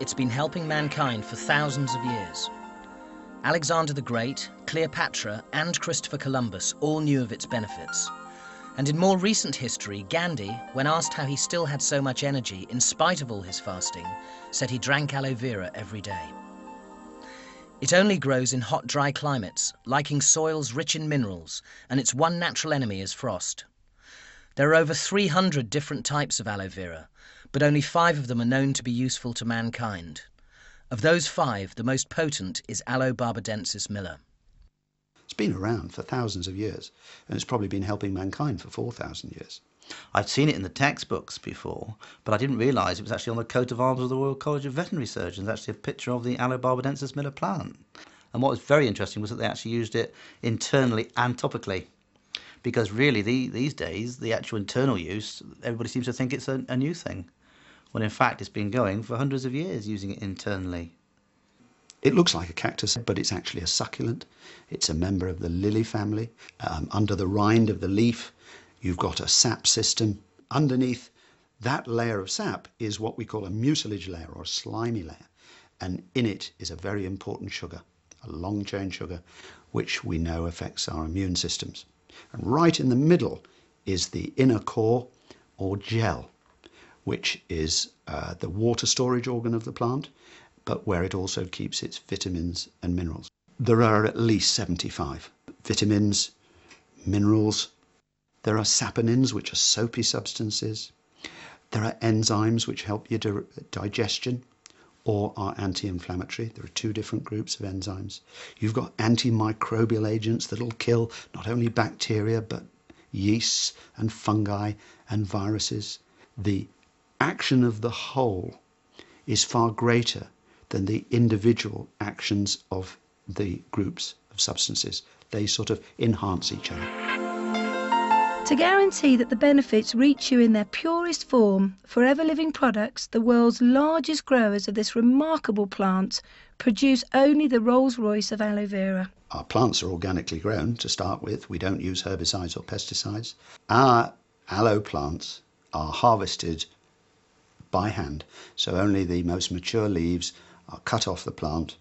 It's been helping mankind for thousands of years. Alexander the Great, Cleopatra, and Christopher Columbus all knew of its benefits. And in more recent history, Gandhi, when asked how he still had so much energy in spite of all his fasting, said he drank aloe vera every day. It only grows in hot, dry climates, liking soils rich in minerals, and its one natural enemy is frost. There are over 300 different types of aloe vera, but only 5 of them are known to be useful to mankind. Of those 5, the most potent is Aloe barbadensis Miller. It's been around for thousands of years, and it's probably been helping mankind for 4,000 years. I'd seen it in the textbooks before, but I didn't realise it was actually on the coat of arms of the Royal College of Veterinary Surgeons, actually a picture of the Aloe barbadensis Miller plant. And what was very interesting was that they actually used it internally and topically, because really these days, the actual internal use, everybody seems to think it's a new thing, when in fact it's been going for hundreds of years using it internally. It looks like a cactus, but it's actually a succulent. It's a member of the lily family. Under the rind of the leaf, you've got a sap system. Underneath that layer of sap is what we call a mucilage layer, or a slimy layer. And in it is a very important sugar, a long-chain sugar, which we know affects our immune systems. And right in the middle is the inner core, or gel, which is the water storage organ of the plant, but where it also keeps its vitamins and minerals. There are at least 75 vitamins, minerals. There are saponins, which are soapy substances. There are enzymes which help your digestion or are anti-inflammatory. There are 2 different groups of enzymes. You've got antimicrobial agents that will kill not only bacteria, but yeasts and fungi and viruses. The action of the whole is far greater than the individual actions of the groups of substances. They sort of enhance each other. To guarantee that the benefits reach you in their purest form, Forever Living Products, the world's largest growers of this remarkable plant, produce only the Rolls-Royce of aloe vera. Our plants are organically grown to start with. We don't use herbicides or pesticides. Our aloe plants are harvested by hand, so only the most mature leaves are cut off the plant,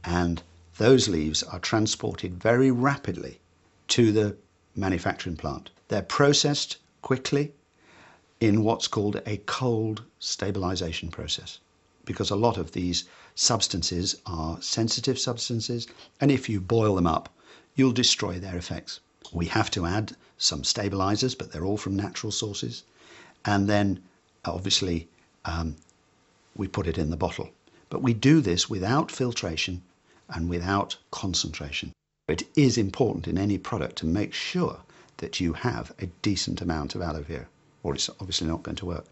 and those leaves are transported very rapidly to the manufacturing plant. They're processed quickly in what's called a cold stabilization process, because a lot of these substances are sensitive substances, and if you boil them up, you'll destroy their effects. We have to add some stabilizers, but they're all from natural sources, and then obviously we put it in the bottle. But we do this without filtration and without concentration. It is important in any product to make sure that you have a decent amount of aloe vera, or it's obviously not going to work.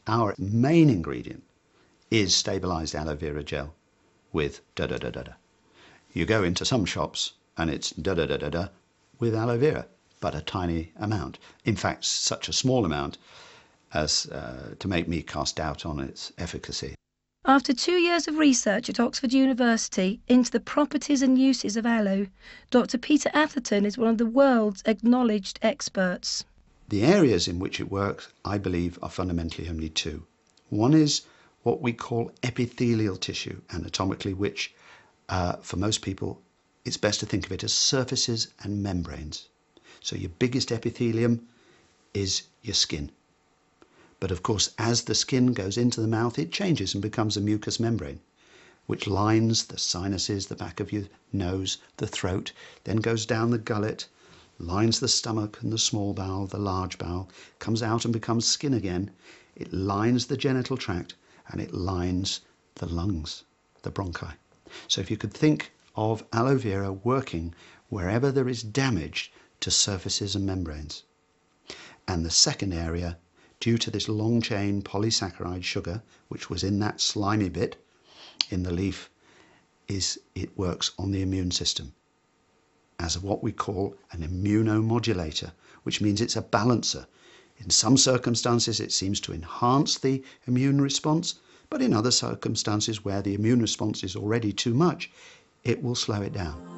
Our main ingredient is stabilized aloe vera gel with da-da-da-da-da. You go into some shops and it's da-da-da-da-da with aloe vera, but a tiny amount. In fact, such a small amount as to make me cast doubt on its efficacy. After 2 years of research at Oxford University into the properties and uses of aloe, Dr. Peter Atherton is one of the world's acknowledged experts. The areas in which it works, I believe, are fundamentally only 2. One is what we call epithelial tissue, anatomically, which for most people, it's best to think of it as surfaces and membranes. So your biggest epithelium is your skin. But of course, as the skin goes into the mouth, it changes and becomes a mucous membrane, which lines the sinuses, the back of your nose, the throat, then goes down the gullet, lines the stomach and the small bowel, the large bowel, comes out and becomes skin again. It lines the genital tract and it lines the lungs, the bronchi. So if you could think of aloe vera working wherever there is damage to surfaces and membranes. And the second area, due to this long chain polysaccharide sugar, which was in that slimy bit in the leaf, is it works on the immune system as what we call an immunomodulator, which means it's a balancer. In some circumstances, it seems to enhance the immune response, but in other circumstances where the immune response is already too much, it will slow it down.